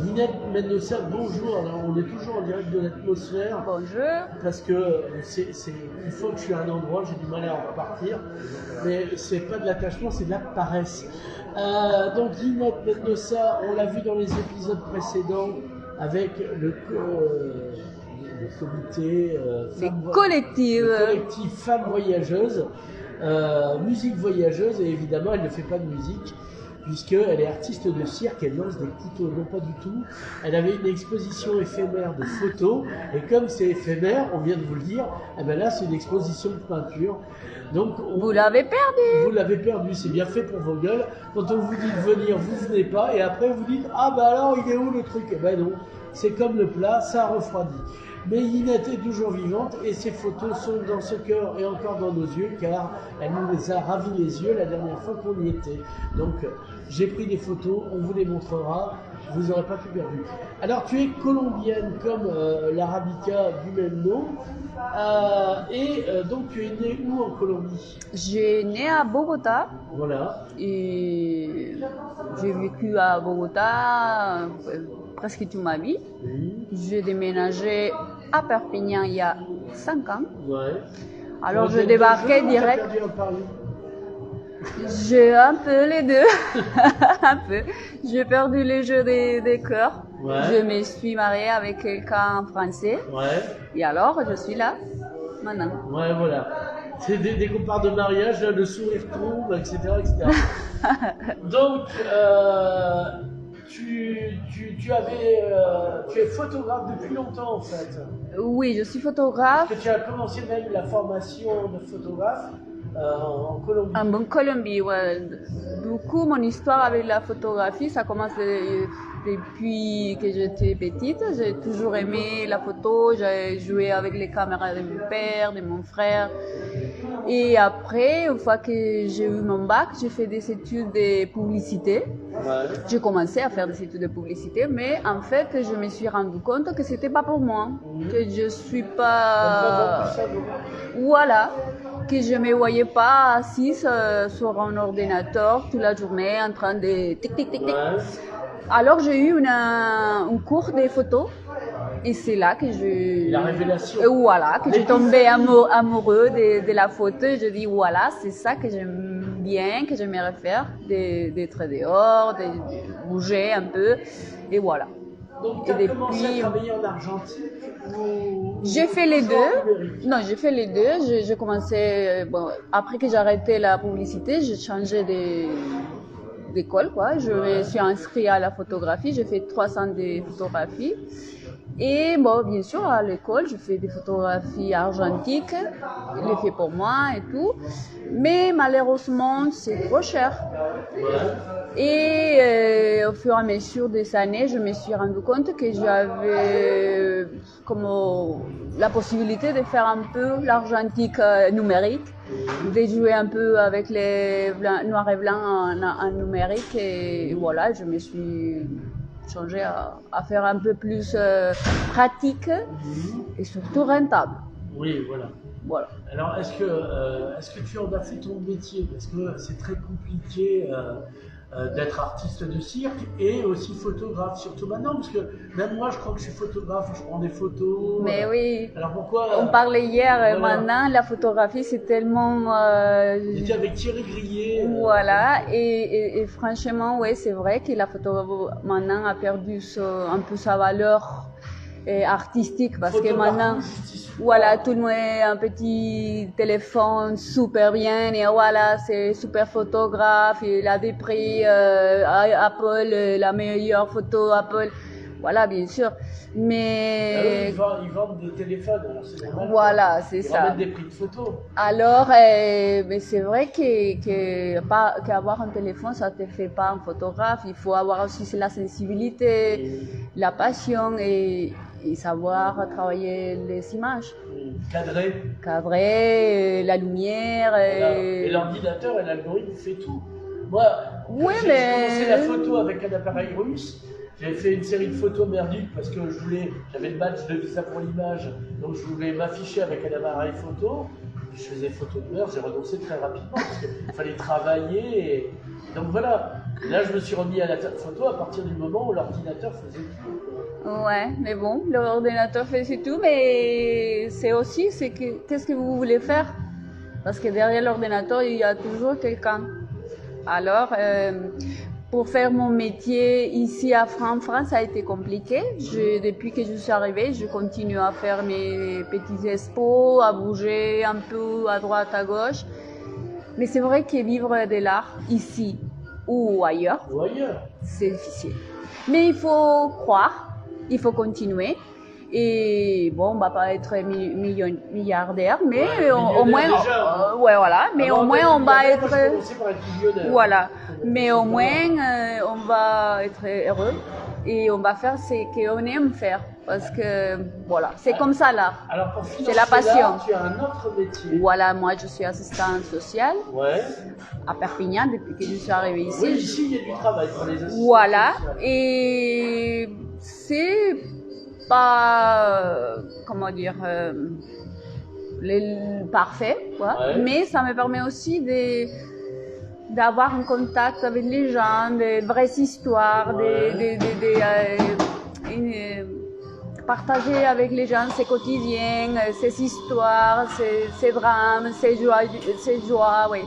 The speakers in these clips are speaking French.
Ginette Mendoza, bonjour. Alors, on est toujours en direct de l'atmosphère. Bonjour. Parce que il faut que je suis à un endroit, j'ai du mal à en repartir. Mais c'est pas de l'attachement, c'est de la paresse. Donc Ginette Mendoza, on l'a vu dans les épisodes précédents avec le comité collectif Femmes Voyageuses, musique voyageuse, et évidemment elle ne fait pas de musique puisqu'elle est artiste de cirque, elle lance des couteaux, non pas du tout. Elle avait une exposition éphémère de photos, et comme c'est éphémère, on vient de vous le dire, eh ben là c'est une exposition de peinture. Donc vous l'avez perdu. Vous l'avez perdu, c'est bien fait pour vos gueules. Quand on vous dit de venir, vous venez pas, et après vous dites ah bah alors il est où le truc? Eh ben non, c'est comme le plat, ça refroidit. Mais Ginette est toujours vivante et ses photos sont dans ce cœur et encore dans nos yeux car elle nous les a ravis les yeux la dernière fois qu'on y était. Donc j'ai pris des photos, on vous les montrera, vous n'aurez pas tout perdu. Alors tu es colombienne comme l'arabica du même nom donc tu es née où en Colombie? J'ai né à Bogota. Voilà. Et j'ai vécu à Bogota presque toute ma vie. J'ai déménagé à Perpignan il y a 5 ans. Ouais. Alors je débarquais direct. J'ai un peu les deux. Un peu. J'ai perdu le jeu des cœurs. Ouais. Je me suis mariée avec quelqu'un français. Ouais. Et alors je suis là maintenant. Ouais, voilà. C'est dès qu'on parle de mariage, le sourire tombe, etc. etc. Donc, tu es photographe depuis longtemps en fait. Oui, je suis photographe. Parce que tu as commencé même la formation de photographe en Colombie. En Colombie, ouais. Beaucoup, mon histoire avec la photographie, ça commence depuis que j'étais petite. J'ai toujours aimé la photo, j'ai joué avec les caméras de mon père, de mon frère. Et après, une fois que j'ai eu mon bac, j'ai fait des études de publicité. Ouais. J'ai commencé à faire des études de publicité, mais en fait, je me suis rendu compte que c'était pas pour moi, que je suis pas, voilà, que je me voyais pas assise sur un ordinateur toute la journée en train de tic tic tic tic. Ouais. Alors j'ai eu un cours de photo. Et c'est là que la révélation. Voilà, que j'ai tombé amoureux de la photo. Et je dis voilà, c'est ça que j'aime bien, que j'aimerais faire, d'être dehors, de bouger un peu. Et voilà. Donc tu as commencé à travailler en Argentine J'ai fait les deux. Non, j'ai fait les deux. J'ai commencé, après que j'ai arrêté la publicité, j'ai changé d'école, quoi. Je me suis inscrite à la photographie. J'ai fait 3 ans de photographie. Et bon, bien sûr, à l'école, je fais des photographies argentiques, je les fais pour moi et tout. Mais malheureusement, c'est trop cher. Et au fur et à mesure des années, je me suis rendu compte que j'avais comme la possibilité de faire un peu l'argentique numérique, de jouer un peu avec les noirs et blancs en numérique. Et voilà, je me suis changer à faire un peu plus pratique et surtout rentable. Oui, voilà. Voilà. Alors, est-ce que tu en as fait ton métier? Parce que c'est très compliqué d'être artiste de cirque et aussi photographe, surtout maintenant, parce que même moi, je crois que je suis photographe, je prends des photos. Mais oui. Alors pourquoi on parlait hier, maintenant, la photographie, c'est tellement... J'étais avec Thierry Grillet. Voilà, et franchement, oui, c'est vrai que la photo maintenant a perdu un peu sa valeur artistique, parce que maintenant, voilà, tout le monde a un petit téléphone super bien, et voilà, c'est super photographe, il a des prix Apple, la meilleure photo Apple. Voilà, bien sûr. Mais ils vendent des téléphones, alors c'est normal. Voilà, c'est ça. Ils remettent des prix de photos. Alors, mais c'est vrai qu'avoir un téléphone, ça ne te fait pas un photographe. Il faut avoir aussi la sensibilité, la passion et savoir travailler les images. Cadrer, la lumière. Et l'ordinateur et l'algorithme fait tout. Moi, oui, j'ai commencé la photo avec un appareil russe. J'avais fait une série de photos merdiques parce que j'avais le badge de Visa pour l'image, donc je voulais m'afficher avec un appareil photo. Je faisais photo de mœurs, j'ai renoncé très rapidement parce qu'il fallait travailler Donc voilà, là je me suis remis à la photo à partir du moment où l'ordinateur faisait tout. Ouais, mais bon, l'ordinateur fait tout, mais c'est aussi, qu'est-ce que vous voulez faire? Parce que derrière l'ordinateur, il y a toujours quelqu'un. Alors, pour faire mon métier ici en France, ça a été compliqué. Depuis que je suis arrivée, je continue à faire mes petits expos, à bouger un peu à droite, à gauche. Mais c'est vrai que vivre de l'art ici ou ailleurs, c'est difficile. Mais il faut croire, il faut continuer. Et bon, on va pas être milliardaire, mais ouais, au moins, ouais, voilà, mais au moins on va être, voilà, mais au moins on va être heureux et on va faire ce qu'on aime faire, parce que voilà, c'est comme ça là. Alors pour c'est la passion. Tu as un autre métier. Voilà, moi je suis assistante sociale à Perpignan depuis que je suis arrivée ici. Oui, ici il y a du travail pour les assistants. Voilà, et c'est pas, comment dire, parfait, quoi. Mais ça me permet aussi d'avoir un contact avec les gens, des vraies histoires, partager avec les gens ses quotidiens, ses histoires, ses drames, ses joies, oui.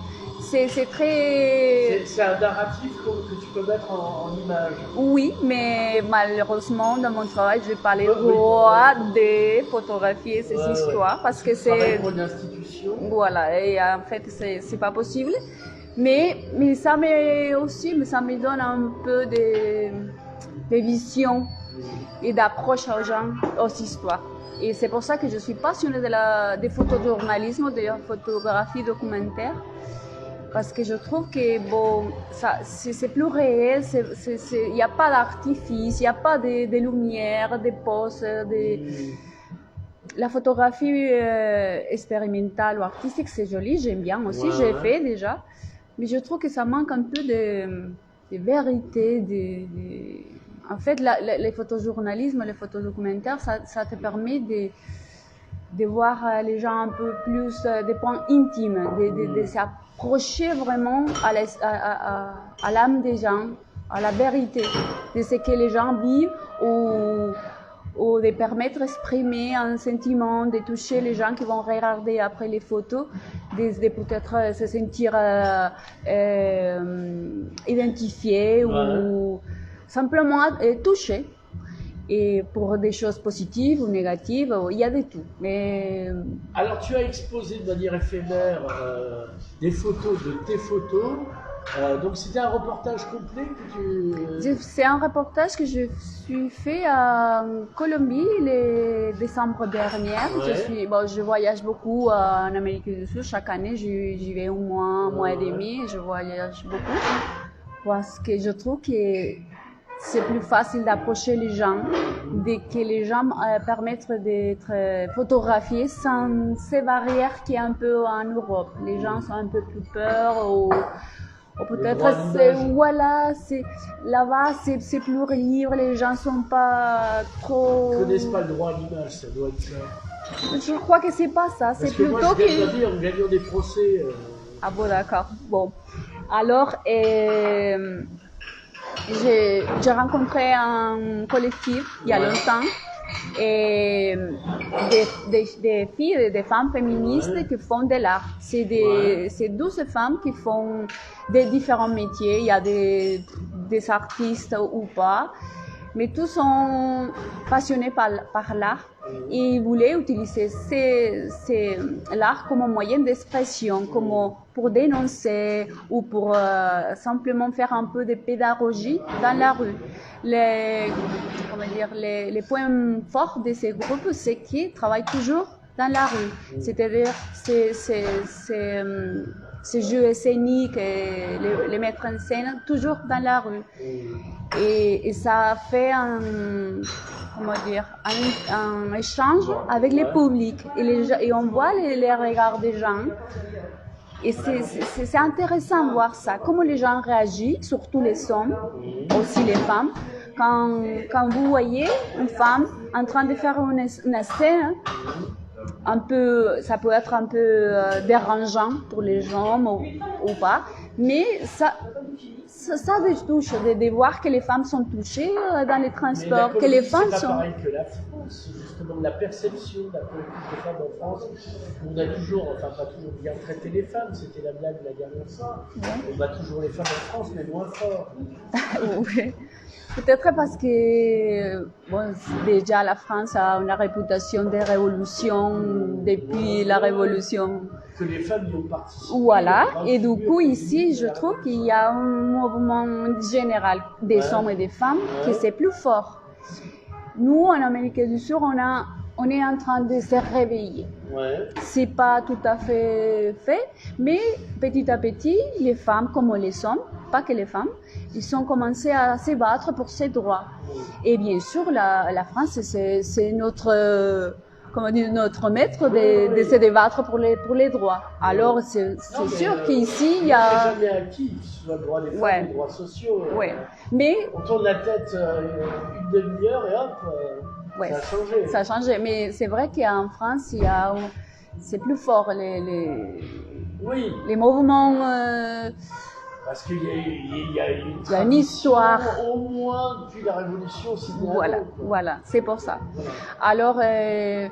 C'est très... C'est un narratif que tu peux mettre en image. Oui, mais malheureusement, dans mon travail, je n'ai pas le droit de photographier ces histoires parce que c'est... pour une institution. Voilà, et en fait, c'est pas possible. Mais ça me donne un peu de vision et d'approche aux gens, aux histoires. Et c'est pour ça que je suis passionnée de photojournalisme, de photographie documentaire. Parce que je trouve que bon, c'est plus réel, il n'y a pas d'artifice, il n'y a pas de lumière, de poses. La photographie expérimentale ou artistique, c'est joli, j'aime bien aussi, j'ai fait déjà. Mais je trouve que ça manque un peu de vérité. En fait, le photojournalisme, le photodocumentaire, ça te permet de voir les gens un peu plus des points intimes, de s'approcher vraiment à l'âme des gens, à la vérité de ce que les gens vivent ou de permettre d'exprimer un sentiment, de toucher les gens qui vont regarder après les photos, de peut-être se sentir identifiés ou simplement touchés. Et pour des choses positives ou négatives, il y a de tout. Mais... Alors, tu as exposé de manière éphémère des photos de tes photos. Donc, c'était un reportage complet que tu... C'est un reportage que je suis fait en Colombie le décembre dernier. Je voyage beaucoup en Amérique du Sud. Chaque année, j'y vais un mois et demi. Je voyage beaucoup parce que je trouve que c'est plus facile d'approcher les gens, que les gens permettent d'être photographiés sans ces barrières qui est un peu en Europe. Les gens sont un peu plus peur ou peut-être là-bas c'est plus libre, les gens sont pas trop... Ils ne connaissent pas le droit à l'image, ça doit être ça. Je crois que c'est pas ça, c'est plutôt moi, je viens de dire, en gagnant des procès... Ah bon, d'accord. Bon. Alors, j'ai rencontré un collectif il y a longtemps et des filles, des femmes féministes qui font de l'art. C'est 12 femmes qui font des différents métiers. Il y a des artistes ou pas, mais tous sont passionnés par l'art et ils voulaient utiliser l'art comme moyen d'expression, comme pour dénoncer ou pour simplement faire un peu de pédagogie dans la rue. Les points forts de ces groupes, c'est qu'ils travaillent toujours dans la rue. C'est-à-dire, ces jeux scéniques, les mettre en scène toujours dans la rue. Et ça fait un échange avec le public. Et on voit les regards des gens. Et c'est intéressant de voir ça, comment les gens réagissent, surtout les hommes, aussi les femmes. Quand vous voyez une femme en train de faire une scène, ça peut être un peu dérangeant pour les gens ou pas, mais ça me touche de voir que les femmes sont touchées dans les transports, que les femmes sont... sont... C'est pas pareil que la France, justement, la perception de la politique des femmes en France. On a toujours, enfin pas toujours bien traité les femmes, c'était la blague la dernière fois. On bat toujours les femmes en France, mais moins fort. Oui. Peut-être parce que bon, déjà la France a une réputation de révolution depuis la révolution. Que les femmes y ont participé. Voilà, et du coup ici je trouve qu'il y a un mouvement général des hommes et des femmes qui c'est plus fort. Nous en Amérique du Sud on est en train de se réveiller. C'est pas tout à fait fait, mais petit à petit les femmes comme les hommes, pas que les femmes, ils ont commencé à se battre pour ces droits. Et bien sûr la France c'est notre notre maître de se débattre pour les droits. Alors, c'est sûr qu'ici, il y a... jamais acquis, soit le droit des femmes, les droits sociaux. Mais... On tourne la tête une demi-heure et hop, ça a changé. Ça a changé, mais c'est vrai qu'en France, c'est plus fort, les mouvements... Parce qu'il y a une histoire. Au moins depuis la Révolution. Voilà, c'est pour ça. Alors, mais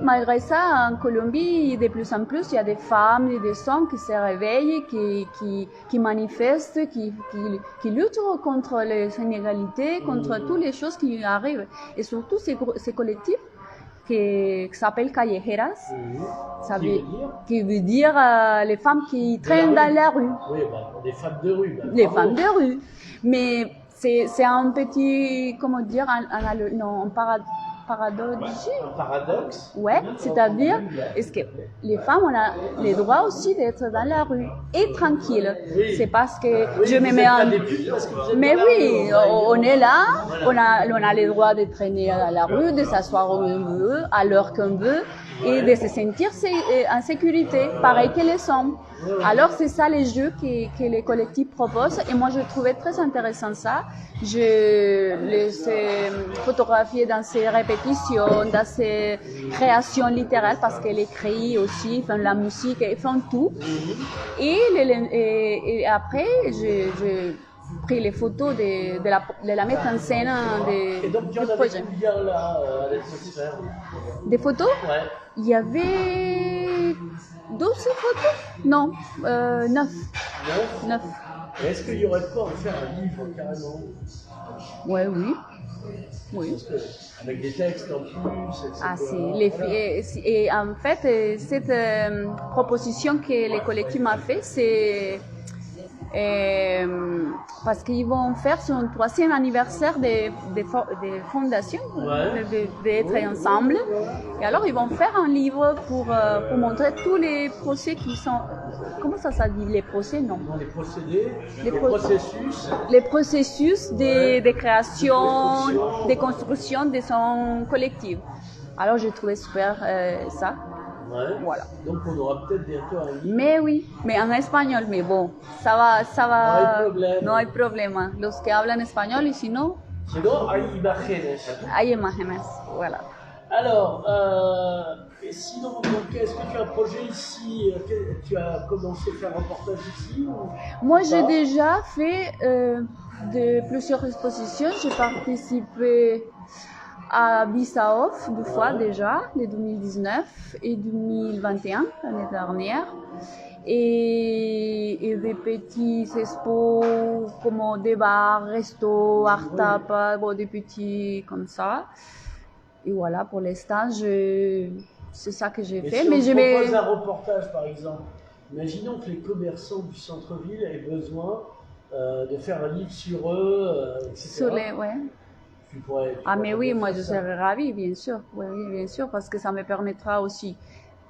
malgré ça, en Colombie, de plus en plus, il y a des femmes et des hommes qui se réveillent, qui manifestent, qui luttent contre les inégalités, contre toutes les choses qui arrivent. Et surtout, ces collectifs qui s'appelle callejeras, qui veut dire les femmes qui traînent dans la rue. Oui, des femmes de rue. Les femmes de rue. Mais c'est un petit, comment dire, un paradoxe. Un paradoxe. Ouais, c'est-à-dire, est-ce que les femmes ont le droit aussi d'être dans la rue et tranquille. C'est parce que je me mets en... Mais oui, on est là, on a le droit de traîner dans la rue, de s'asseoir où on veut, à l'heure qu'on veut, et de se sentir en sécurité, pareil que les hommes. Alors c'est ça les jeux que les collectifs proposent, et moi je trouvais très intéressant ça. Je les ai photographiés dans ces répétitions, dans ces créations littéraires, parce qu'elle écrit aussi, font la musique, ils font tout. Et après j'ai pris les photos de la mettre en scène du projet. Des photos? Il y avait 12 photos? Non, 9. 9. Est-ce qu'il n'y aurait pas à faire un livre carrément? Oui. Avec des textes en plus, et en fait, cette proposition que les collectifs m'ont fait, c'est parce qu'ils vont faire son 3e anniversaire des fondations, d'être ensemble. Et alors, ils vont faire un livre pour montrer tous les procès qui sont... Comment ça dit? Les procès, non? Les procédés, les processus. Les processus de création, de construction de son collectif. Alors, j'ai trouvé super ça. Voilà. Donc on aura peut-être bientôt un livre. Mais oui, mais en espagnol, mais bon, ça va. No hay problema. Los que hablan español y si no. Sinon, hay imágenes. Hay imágenes, voilà. Alors, et sinon, donc, est-ce que tu as un projet ici? Tu as commencé à faire un reportage ici Moi, j'ai déjà fait de plusieurs expositions. J'ai participé à Bissaoff 2 fois déjà, les 2019 et 2021, l'année dernière. Et des petits expos comme des bars, restos, art tapa, des petits comme ça. Et voilà, pour l'instant, c'est ça que j'ai fait. Mais si on propose un reportage, par exemple, imaginons que les commerçants du centre-ville aient besoin de faire un livre sur eux, etc. Sur les, mais oui, moi je serais ravie, bien sûr. Oui, bien sûr, parce que ça me permettra aussi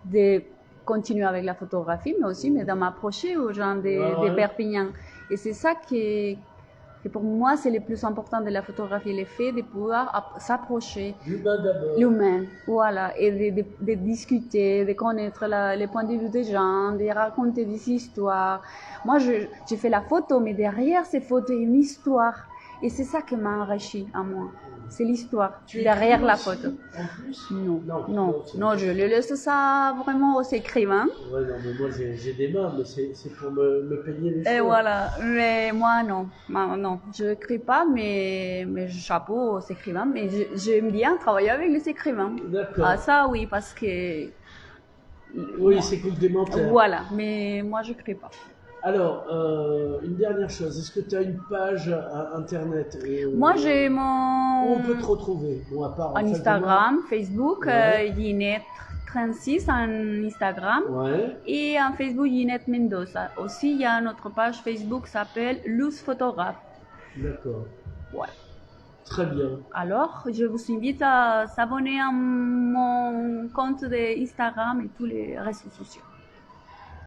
de continuer avec la photographie, mais aussi de m'approcher aux gens de Perpignan. Et c'est ça que pour moi, c'est le plus important de la photographie, le fait de pouvoir s'approcher. L'humain d'abord. L'humain, voilà. Et de discuter, de connaître les points de vue des gens, de raconter des histoires. Moi, j'ai fait la photo, mais derrière ces photos, il y a une histoire. Et c'est ça qui m'a enrichi à moi. c'est l'histoire Tu derrière écris la aussi, photo. En plus Non, Non, non, non, c'est- non, je le laisse ça vraiment aux écrivains. Ouais, non, mais moi j'ai des mains, mais c'est pour me peigner les cheveux. Et voilà, mais moi non, non, je n'écris pas, mais chapeau aux écrivains, mais j'aime bien travailler avec les écrivains. D'accord. Ah ça oui, parce que Oui, c'est complémentaire. voilà, mais moi je n'écris pas. Alors, une dernière chose, est-ce que tu as une page internet Moi j'ai où mon on peut te retrouver? Bon, à part en fait de moi. Instagram, Facebook, Ouais. Yinet36 en Instagram. Ouais, Et en Facebook, Yinet Mendoza. Aussi, il y a notre page Facebook qui s'appelle Luz Photographe. d'accord. Ouais. Très bien. Alors, je vous invite à s'abonner à mon compte d'Instagram et tous les réseaux sociaux.